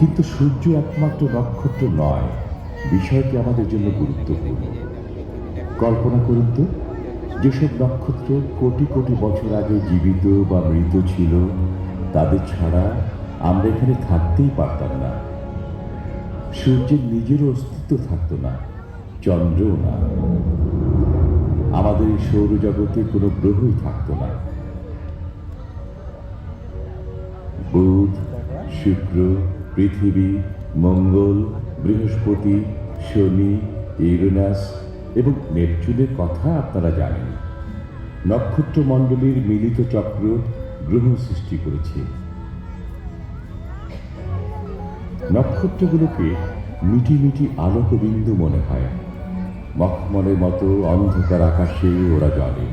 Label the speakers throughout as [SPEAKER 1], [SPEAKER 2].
[SPEAKER 1] কিন্তু সূর্য একমাত্র নক্ষত্র নয়, বিষয়টি আমাদের জন্য গুরুত্বপূর্ণ। কল্পনা করুন তো, যেসব নক্ষত্র কোটি কোটি বছর আগে জীবিত বা মৃত ছিল, তাদের ছাড়া আমরা এখানে থাকতেই পারতাম না। সূর্যের নিজেরও অস্তিত্ব থাকতো না, চন্দ্রও না। আমাদের এই সৌরজগতে কোনো গ্রহই থাকতো না। বুধ, শুক্র, পৃথিবী, মঙ্গল, বৃহস্পতি, শনি, ইউরেনাস এবং নেপচুনের কথা আপনারা জানেন। নক্ষত্রমণ্ডলীর মিলিত চক্র গ্রহ সৃষ্টি করেছে। নক্ষত্রগুলোকে মিটি মিটি আলোকবিন্দু মনে হয়। মখমলের মতো অন্ধকার আকাশে ওরা জ্বলে,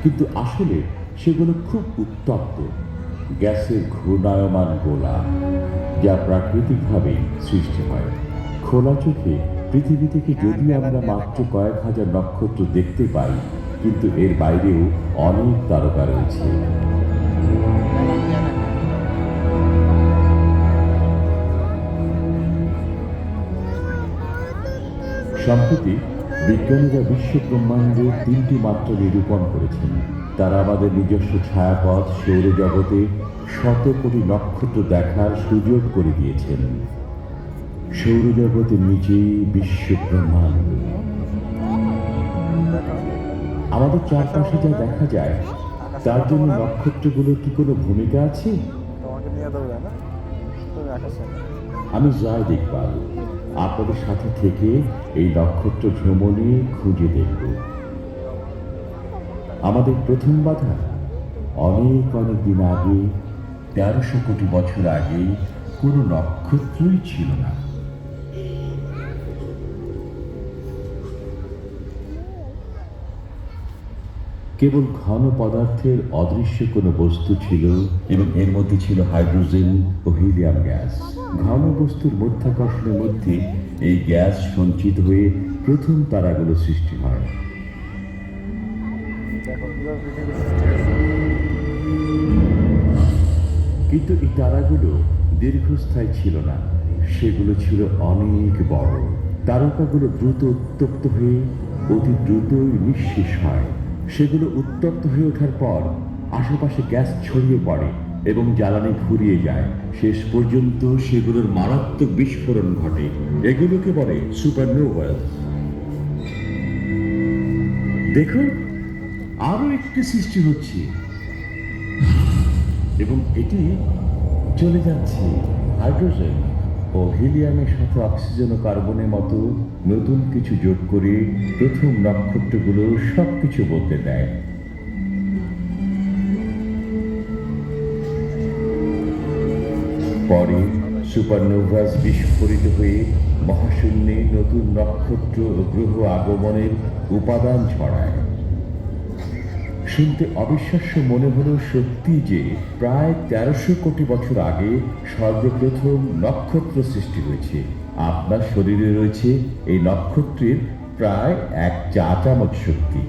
[SPEAKER 1] কিন্তু আসলে সেগুলো খুব উত্তপ্ত গ্যাসের ঘূর্ণায়মান গোলা, যা প্রাকৃতিকভাবেই সৃষ্টি হয়। খোলা চোখে পৃথিবী থেকে যদিও আমরা মাত্র কয়েক হাজার নক্ষত্র দেখতে পাই, কিন্তু এর বাইরেও অনেক তারকা রয়েছে। সম্প্রতি বিজ্ঞানীরা বিশ্ব ব্রহ্মাণ্ডের 3টি মাত্রা নিরূপণ করেছেন। তারা আমাদের নিজস্ব ছায়াপথ সৌরজগতে শত কোটি নক্ষত্র দেখার সুযোগ করে দিয়েছেন। সৌরজগতের নিচেই বিশ্ব ব্রহ্মাণ্ড। আমাদের চারপাশে যা দেখা যায়, তার জন্য নক্ষত্রগুলোর কি কোনো ভূমিকা আছে? আমি জায়েদ ইকবাল, আপনাদের সাথে থেকে এই নক্ষত্র ভ্রমণে খুঁজে দেখব। আমাদের প্রথম বাধা অনেক অনেক দিন আগে, 1300 কোটি বছর আগে কোনো নক্ষত্রই ছিল না। কেবল ঘন পদার্থের অদৃশ্য কোনো বস্তু ছিল, এবং এর মধ্যে ছিল হাইড্রোজেন ও হিলিয়াম গ্যাস। ঘন বস্তুর মধ্যাকর্ষণের মধ্যে এই গ্যাস সঞ্চিত হয়ে প্রথম তারাগুলো সৃষ্টি হয়। কিন্তু এই তারাগুলো দীর্ঘস্থায়ী ছিল না, সেগুলো ছিল অনেক বড়। তারকাগুলো দ্রুত উত্তপ্ত হয়ে অতি দ্রুতই নিঃশেষ হয়। সেগুলো উত্তপ্ত হয়ে ওঠার পর আশেপাশে গ্যাস ছড়িয়ে পড়ে এবং জ্বালানি ফুরিয়ে যায়। শেষ পর্যন্ত সেগুলোর মারাত্মক বিস্ফোরণ ঘটে। এগুলোকে বলে সুপারনোভা। দেখুন, আরো একটি সৃষ্টি হচ্ছে, এবং এটি চলে যাচ্ছে হাইড্রোজেন ও হিলিয়ামের সাথে অক্সিজেন ও কার্বনের মতো নতুন কিছু যোগ করে প্রথম নক্ষত্রগুলো সবকিছু বদলে দেয়। পরে সুপারনোভাস বিস্ফোরিত হয়ে মহাশূন্যে নতুন নক্ষত্র ও গ্রহ আগমনের উপাদান ছড়ায়। শুনতে অবিশ্বাস্য মনে হলেও সত্যি যে প্রায় 1300 কোটি বছর আগে সর্বপ্রথম নক্ষত্র সৃষ্টি হয়েছে। আপনার শরীরে রয়েছে এই নক্ষত্রের প্রায় 1 চা চামচ শক্তি।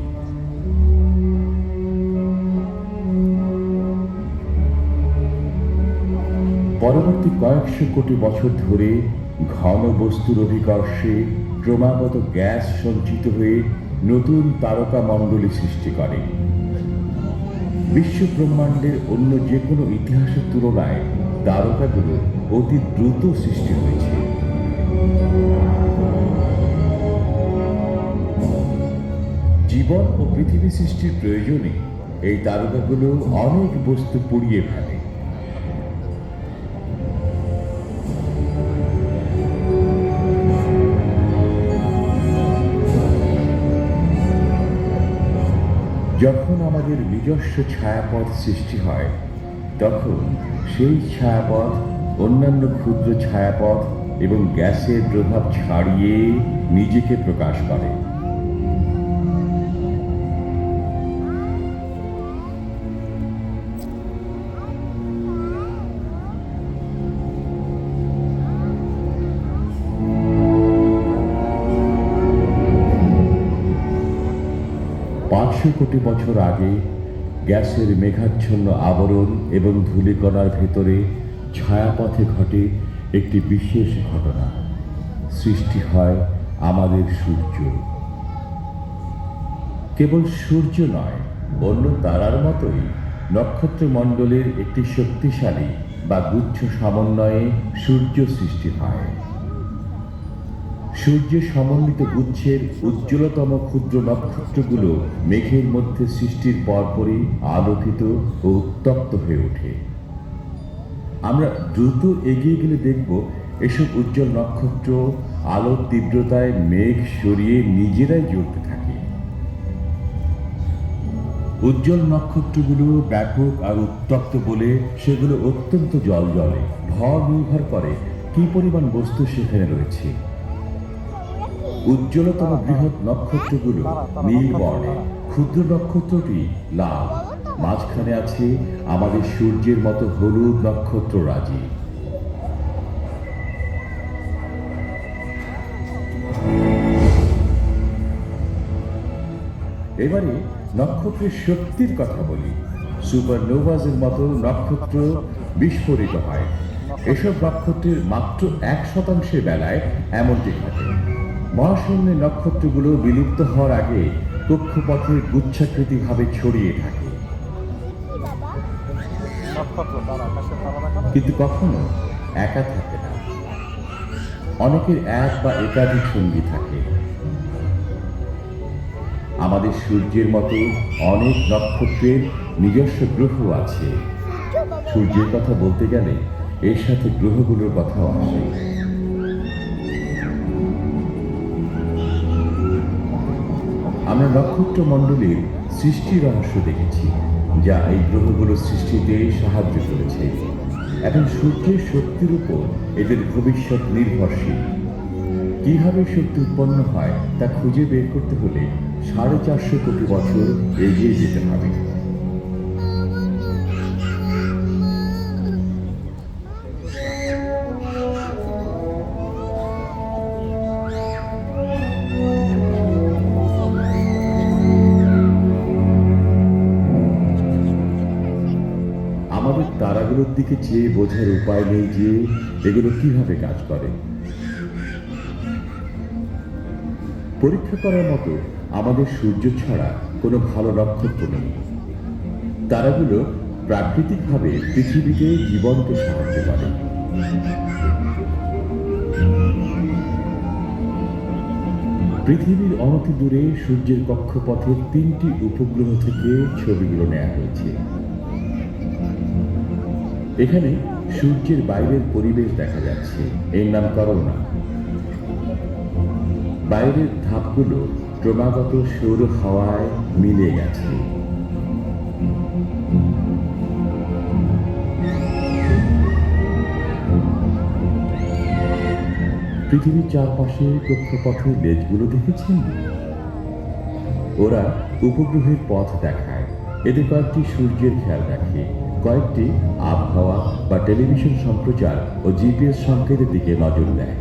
[SPEAKER 1] পরবর্তী কয়েকশো কোটি বছর ধরে ঘন বস্তুর অভিকর্ষে ক্রমাগত গ্যাস সঞ্চিত হয়ে নতুন তারকা মণ্ডলী সৃষ্টি করে। বিশ্ব ব্রহ্মাণ্ডের অন্য যে কোনো ইতিহাসের তুলনায় তারকাগুলো অতি দ্রুত সৃষ্টি হয়েছে। জীবন ও পৃথিবী সৃষ্টির প্রয়োজনে এই তারকাগুলো অনেক বস্তু পুড়িয়ে ফেলে। যখন আমাদের নিজস্ব ছায়াপথ সৃষ্টি হয়, তখন সেই ছায়াপথ অন্যান্য ক্ষুদ্র ছায়াপথ এবং গ্যাসের প্রভাব ছাড়িয়ে নিজেকে প্রকাশ করে। পাঁচশো কোটি বছর আগে গ্যাসের মেঘাচ্ছন্ন আবরণ এবং ধূলিকণার ভেতরে ছায়াপথে ঘটে একটি বিশেষ ঘটনা। সৃষ্টি হয় আমাদের সূর্য। কেবল সূর্য নয়, অন্য তারার মতোই নক্ষত্রমণ্ডলের একটি শক্তিশালী বা গুচ্ছ সমন্বয়ে সূর্য সৃষ্টি হয়। সূর্যের সমন্বিত গুচ্ছের উজ্জ্বলতম ক্ষুদ্র নক্ষত্রগুলো মেঘের মধ্যে সৃষ্টির পরপরই আলোকিত ও উত্তপ্ত হয়ে ওঠে। আমরা দ্রুত এগিয়ে গেলে দেখব এসব উজ্জ্বল নক্ষত্র আলোর তীব্রতায় মেঘ সরিয়ে নিজেরাই জ্বলতে থাকে। উজ্জ্বল নক্ষত্রগুলো ব্যাপক আর উত্তপ্ত বলে সেগুলো অত্যন্ত জ্বলজ্বলে। ভর নির্ভর করে কি পরিমাণ বস্তু সেখানে রয়েছে। উজ্জ্বলতম বৃহৎ নক্ষত্রগুলো নীল বর্ণে, ক্ষুদ্র নক্ষত্রটি লাল, মাঝখানে আছে আমাদের সূর্যের মতো হলুদ নক্ষত্র রাজি। এবারে নক্ষত্রের শক্তির কথা বলি। সুপারনোভাসের মতো নক্ষত্র বিস্ফোরিত হয়। এসব নক্ষত্রের মাত্র 1% বেলায় এমনটি ঘটে। মহাশূন্যে নক্ষত্রগুলো বিলুপ্ত হওয়ার আগে কক্ষপথে গুচ্ছাকৃতিভাবে ছড়িয়ে থাকে, কিন্তু কখনো একা থাকে না। অনেকের এক বা একাধিক সঙ্গী থাকে। আমাদের সূর্যের মতো অনেক নক্ষত্রের নিজস্ব গ্রহ আছে। সূর্যের কথা বলতে গেলে এর সাথে গ্রহগুলোর কথাও আসে। আমরা নক্ষত্রমণ্ডলীর সৃষ্টি রহস্য দেখেছি, যা এই গ্রহগুলোর সৃষ্টিতে সাহায্য করেছে। এখন সূর্যের শক্তির উপর এদের ভবিষ্যৎ নির্ভরশীল। কিভাবে শক্তি উৎপন্ন হয় তা খুঁজে বের করতে হলে 450 কোটি বছর এগিয়ে যেতে হবে। আমাদের তারাগুলোর দিকে চেয়ে বোঝার উপায় নেই যে এগুলো কিভাবে কাজ করে। পরীক্ষা করার মতো আমাদের সূর্য ছাড়া কোনো ভালো নক্ষত্র নেই। তারাগুলো প্রাকৃতিকভাবে পৃথিবীকে জীবনকে সাহায্য করে। পৃথিবীর অনতি দূরে সূর্যের কক্ষপথের 3টি উপগ্রহ থেকে ছবিগুলো নেওয়া হয়েছে। এখানে সূর্যের বাইরের পরিবেশ দেখা যাচ্ছে। এর নাম করোনা। বাইরের ধাপগুলো ক্রমাগত সৌর হাওয়ায় মিলে গেছে। পৃথিবীর চারপাশে কক্ষপথের লেজগুলো দেখেছেন? ওরা উপগ্রহের পথ দেখায়। এতে কয়েকটি সূর্যের খেয়াল রাখে, কয়েকটি আবহাওয়া বা টেলিভিশন সম্প্রচার ও জিপিএস সংকেতের দিকে নজর দেয়।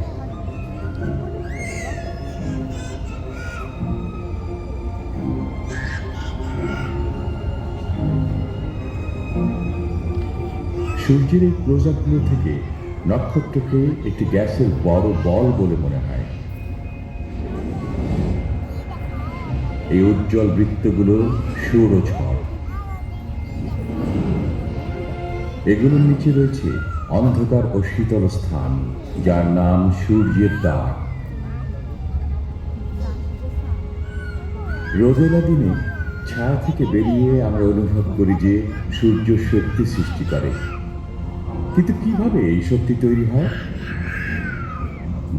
[SPEAKER 1] সূর্যের এই ক্লোজআপগুলো থেকে নক্ষত্রকে একটি গ্যাসের বড় বল বলে মনে হয়। এই উজ্জ্বল বৃত্তগুলো সৌরঝড়। এগুলোর নিচে রয়েছে অন্ধকার ও শীতল স্থান, যার নাম সূর্যের দ্বার। রোদেলা দিনে ছায়া থেকে বেরিয়ে আমরা অনুভব করি যে সূর্য শক্তি সৃষ্টি করে। কিন্তু কিভাবে এই শক্তি তৈরি হয়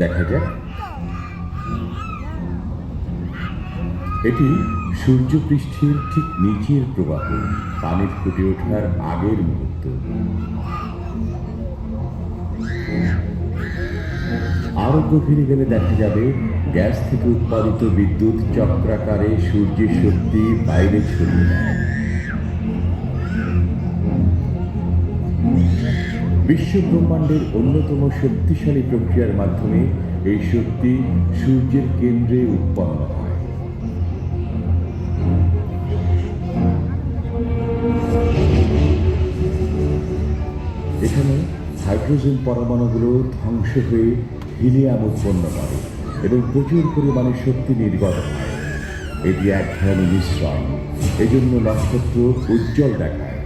[SPEAKER 1] দেখা যাক। এটি সূর্যপৃষ্ঠের ঠিক নিচের প্রবাহ, পানির ফুটে ওঠার আগের মুহূর্ত। আরো গভীরে গেলে দেখা যাবে গ্যাস থেকে উৎপাদিত বিদ্যুৎ চক্রাকারে সূর্যের শক্তি বাইরে ছড়িয়ে দেয়। বিশ্ব ব্রহ্মাণ্ডের অন্যতম শক্তিশালী প্রক্রিয়ার মাধ্যমে এই শক্তি সূর্যের কেন্দ্রে উৎপন্ন হয়। এখানে হাইড্রোজেন পরমাণুগুলো ধ্বংস হয়ে হিলিয়াম উৎপন্ন করে এবং প্রচুর পরিমাণে শক্তি নির্গত হয়। এটি এক ধরনের মিশ্রণ, এজন্য নক্ষত্র উজ্জ্বল দেখায়।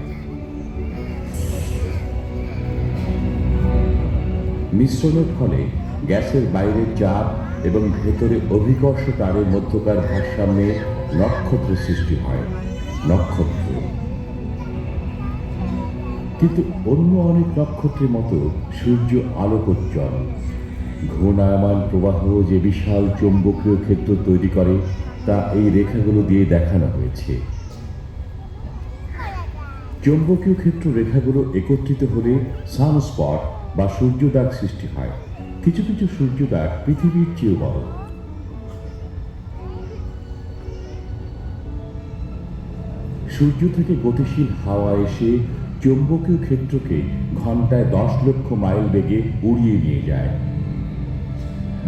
[SPEAKER 1] মিশ্রণের ফলে গ্যাসের বাইরের চাপ এবং ভেতরে অভিকর্ষ তারের মধ্যকার ভারসাম্যে নক্ষত্র সৃষ্টি হয়। নক্ষত্র কিন্তু অন্য অনেক নক্ষত্রের মতো সূর্য আলোকোজ্জ্বল। ঘূর্ণায়মান প্রবাহ যে বিশাল চৌম্বকীয় ক্ষেত্র তৈরি করে তা এই রেখাগুলো দিয়ে দেখানো হয়েছে। চৌম্বকীয় ক্ষেত্র রেখাগুলো একত্রিত হলে সানস্পট বা সূর্যদাগ সৃষ্টি হয়। কিছু কিছু সূর্যদাগ পৃথিবীর চেয়েও বড়। সূর্য থেকে গতিশীল হাওয়া এসে চৌম্বকীয় ক্ষেত্রকে ঘন্টায় 10 লক্ষ মাইল বেগে উড়িয়ে নিয়ে যায়।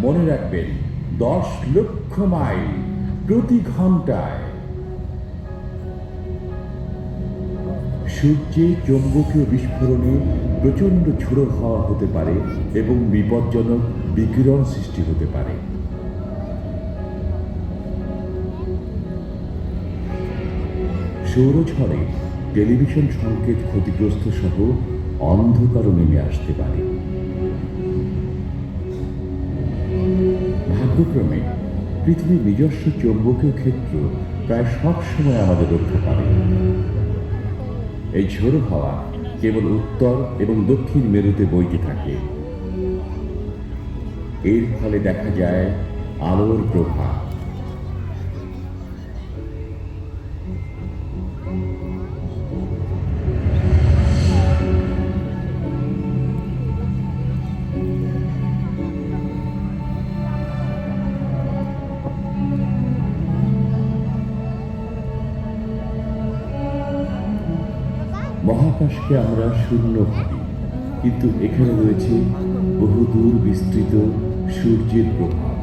[SPEAKER 1] মনে রাখবেন, 10 লক্ষ মাইল প্রতি ঘন্টায়। সূর্যে চৌম্বকীয় বিস্ফোরণে প্রচণ্ড ঝোড়ো হাওয়া হতে পারে এবং বিপজ্জনক বিকিরণ সৃষ্টি হতে পারে। সৌরঝড়ে টেলিভিশন সংকেত ক্ষতিগ্রস্ত সহ অন্ধকারও নেমে আসতে পারে। ভাগ্যক্রমে পৃথিবীর নিজস্ব চৌম্বকীয় ক্ষেত্র প্রায় সব সময় আমাদের রক্ষা করে। এই ঝোড়ো হাওয়া কেবল উত্তর এবং দক্ষিণ মেরুতে বইতে থাকে। এর ফলে দেখা যায় আলোর প্রভাব। মহাকাশকে আমরা শূন্য ভাবি, কিন্তু এখানে রয়েছে বহুদূর বিস্তৃত সূর্যের প্রভাব।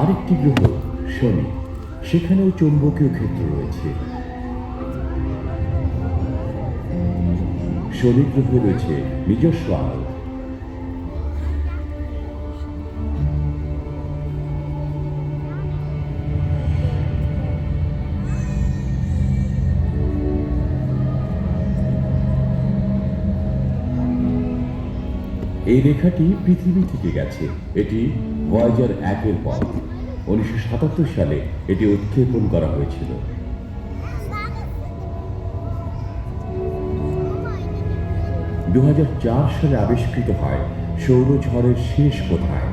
[SPEAKER 1] আরেকটি গ্রহ শনি, সেখানেও চৌম্বকীয় ক্ষেত্র রয়েছে। শনি গ্রহে রয়েছে নিজস্ব আলো। এই রেখাটি পৃথিবী থেকে গেছে। এটি ভয়েজার 1-এর পথ। 1977 সালে এটি উৎক্ষেপণ করা হয়েছিল। 2004 সালে আবিষ্কৃত হয় সৌরঝড়ের শেষ কোথায়।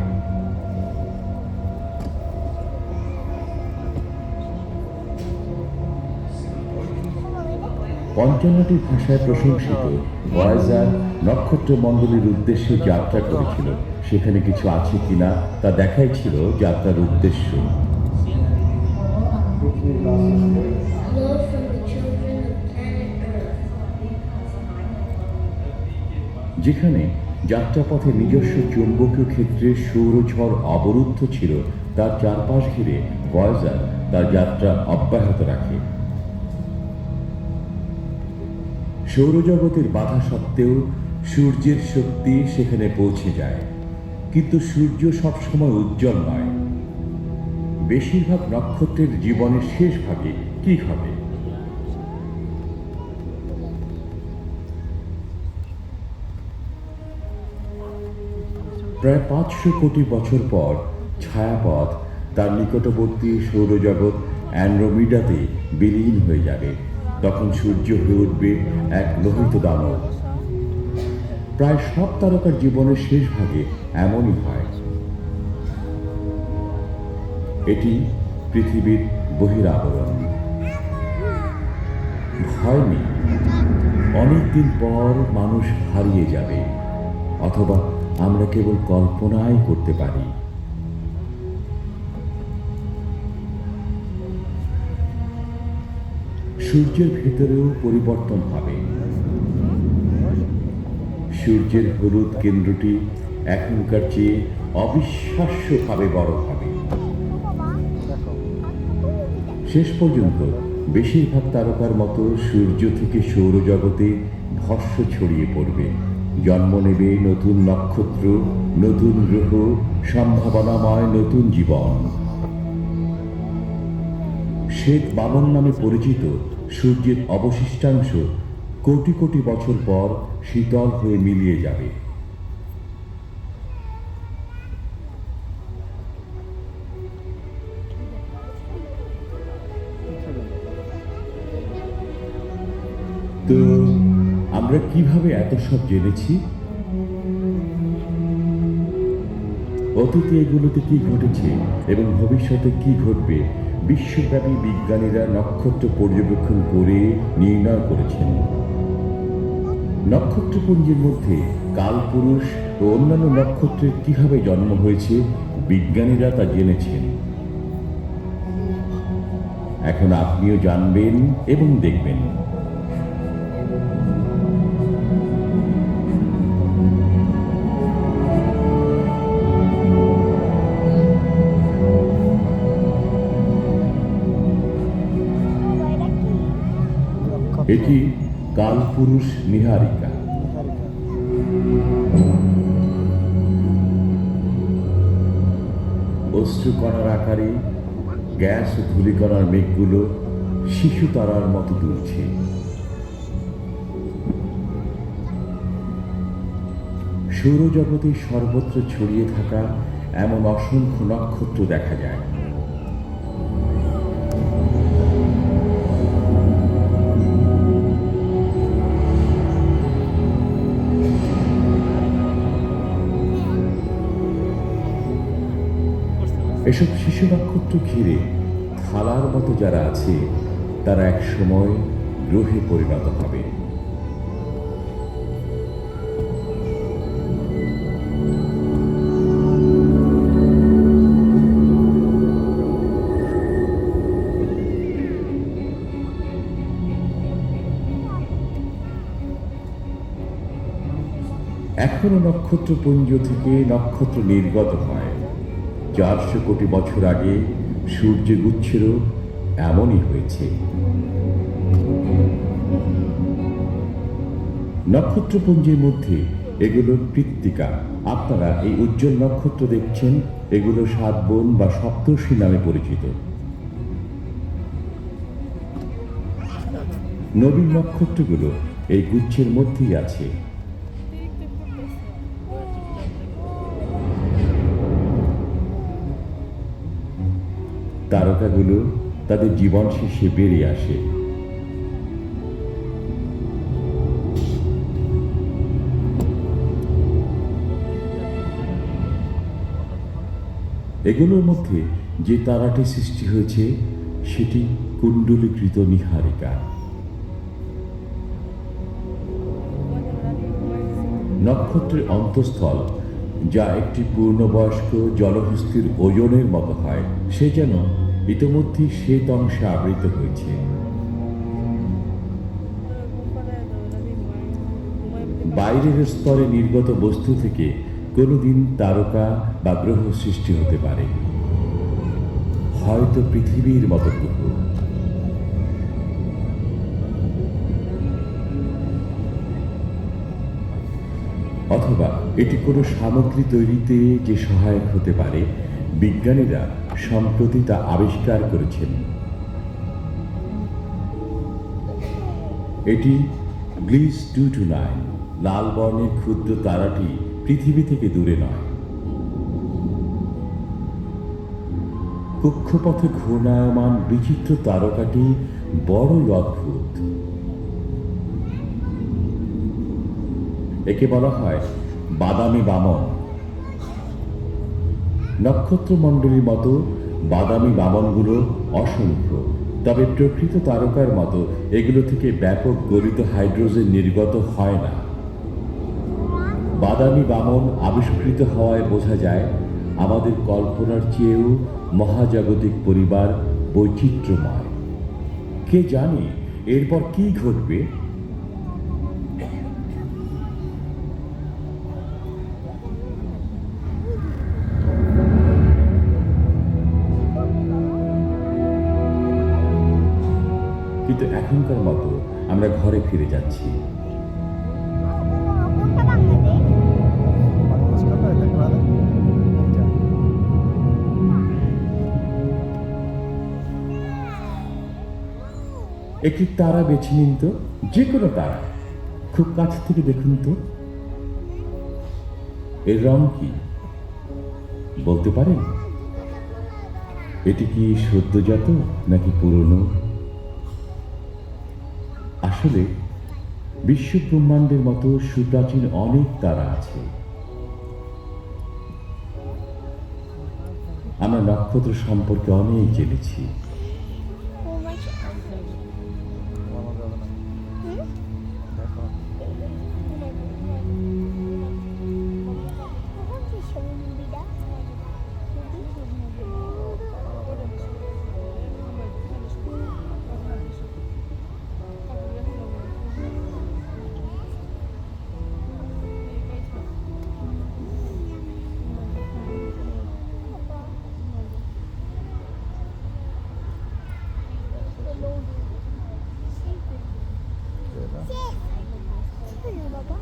[SPEAKER 1] পঞ্চান্নটি ভাষায় প্রশংসিত ভয়েজার নক্ষত্রমণ্ডলীর উদ্দেশ্যে যাত্রা করেছিল। সেখানে কিছু আছে কিনা তা দেখাই ছিল যাত্রার উদ্দেশ্য। যেখানে যাত্রাপথে নিজস্ব চৌম্বকীয় ক্ষেত্রে সৌরঝড় অবরুদ্ধ ছিল, তার চারপাশ ঘিরে ভয়েজার তার যাত্রা অব্যাহত রাখে। সৌরজগতের বাধা সত্ত্বেও সূর্যের শক্তি সেখানে পৌঁছে যায়। কিন্তু সূর্য সবসময় উজ্জ্বল নয়। বেশিরভাগ নক্ষত্রের জীবনের শেষ ভাগে কি ঘটে? প্রায় 500 কোটি বছর পর ছায়াপথ তার নিকটবর্তী সৌরজগৎ অ্যান্ড্রোমিডাতে বিলীন হয়ে যাবে। তখন সূর্য হয়ে উঠবে এক লোহিত দানব। প্রায় সব তারকার জীবনের শেষ ভাগে এমনই হয়। এটি পৃথিবীর বহিরাবরণ। ভয় নেই, অনেকদিন পর মানুষ হারিয়ে যাবে, অথবা আমরা কেবল কল্পনাই করতে পারি। সূর্যের ভেতরেও পরিবর্তন হবে। সূর্যের হলুদ কেন্দ্রটি এখনকার চেয়ে অবিশ্বাস্যভাবে বড় হবে। শেষ পর্যন্ত বেশিরভাগ তারকার মতো সূর্য থেকে সৌরজগতে ভস্ম ছড়িয়ে পড়বে। জন্ম নেবে নতুন নক্ষত্র, নতুন গ্রহ, সম্ভাবনাময় নতুন জীবন। শ্বেত বামন নামে পরিচিত সূর্যের অবশিষ্টাংশ কোটি কোটি বছর পর শীতল হয়ে মিলিয়ে যাবে। তো আমরা কিভাবে এত সব জেনেছি? অতীতে এগুলোতে কি ঘটেছে এবং ভবিষ্যতে কি ঘটবে বিশ্বব্যাপী বিজ্ঞানীরা নক্ষত্র পর্যবেক্ষণ করে নির্ণয় করেছেন। নক্ষত্রপুঞ্জের মধ্যে কালপুরুষ ও অন্যান্য নক্ষত্রের কিভাবে জন্ম হয়েছে বিজ্ঞানীরা তা জেনেছেন। এখন আপনিও জানবেন এবং দেখবেন। এটি কালপুরুষ নীহারিকা। অশ্রুকণার আকারে গ্যাস ও ধূলিকণার মেঘগুলো শিশু তারার মতো দুলছে। সৌরজগতে সর্বত্র ছড়িয়ে থাকা এমন অসংখ্য নক্ষত্র দেখা যায়। এসব শিশু নক্ষত্র ঘিরে থালার মতো যারা আছে তারা এক সময় গ্রহে পরিণত হবে। এখনো নক্ষত্রপুঞ্জ থেকে নক্ষত্র নির্গত হয়। 400 কোটি বছর আগে সূর্যগুচ্ছেরও এমনই হয়েছে। নক্ষত্রপুঞ্জের মধ্যে এগুলো কৃত্তিকা। আপনারা এই উজ্জ্বল নক্ষত্র দেখছেন, এগুলো 7 বোন বা সপ্তর্ষি নামে পরিচিত। নবীন নক্ষত্রগুলো এই গুচ্ছের মধ্যেই আছে। তারকাগুলো তাদের জীবন শেষে বেরিয়ে আসে। এগুলোর মধ্যে যে তারাটি সৃষ্টি হয়েছে সেটি কুণ্ডলীকৃত নীহারিকা। নক্ষত্রের অন্তঃস্থল, যা একটি পূর্ণবয়স্ক জলহস্তির ওজনের মতো হয়, সে যেন ইতিমধ্যে শ্বেত অংশে আবৃত হয়েছে। বাইরের স্তরে নির্গত বস্তু থেকে কোনোদিন তারকা বা গ্রহ সৃষ্টি হতে পারে, হয়তো পৃথিবীর মতো গ্রহ। অথবা এটি কোনো সামগ্রী তৈরিতে যে সহায়ক হতে পারে, বিজ্ঞানীরা সম্প্রতি তা আবিষ্কার করেছেন। এটি গ্লিস 229, লাল বর্ণের ক্ষুদ্র তারাটি পৃথিবী থেকে দূরে নয়। কক্ষপথে ঘূর্ণায়মান বিচিত্র তারকাটি বড়ই অদ্ভুত। একে বলা হয় বাদামি বামন। নক্ষত্রমণ্ডলীর মতো বাদামি বামনগুলো অসংখ্য, তবে প্রকৃত তারকার মতো এগুলো থেকে ব্যাপক গলিত হাইড্রোজেন নির্গত হয় না। বাদামি বামন আবিষ্কৃত হওয়ায় বোঝা যায় আমাদের কল্পনার চেয়েও মহাজাগতিক পরিবার বৈচিত্র্যময়। কে জানে এরপর কি ঘটবে। কিন্তু এখনকার মতো আমরা ঘরে ফিরে যাচ্ছি।
[SPEAKER 2] কোনটা বাংলাদেশ?
[SPEAKER 3] বাংলাদেশ কাপড় এটা কোয়ালে এটা
[SPEAKER 1] একটি তারা বেছে নিন তো, যে কোনো তারা, খুব কাছ থেকে দেখুন তো। এর রং কি বলতে পারেন? এটি কি সদ্যজাত নাকি পুরনো? আসলে বিশ্ব ব্রহ্মাণ্ডের মতো সুপ্রাচীন অনেক তারা আছে। আমরা নক্ষত্র সম্পর্কে অনেক জেনেছি,
[SPEAKER 3] বলা যাবে না দেখো এটা
[SPEAKER 2] বাবা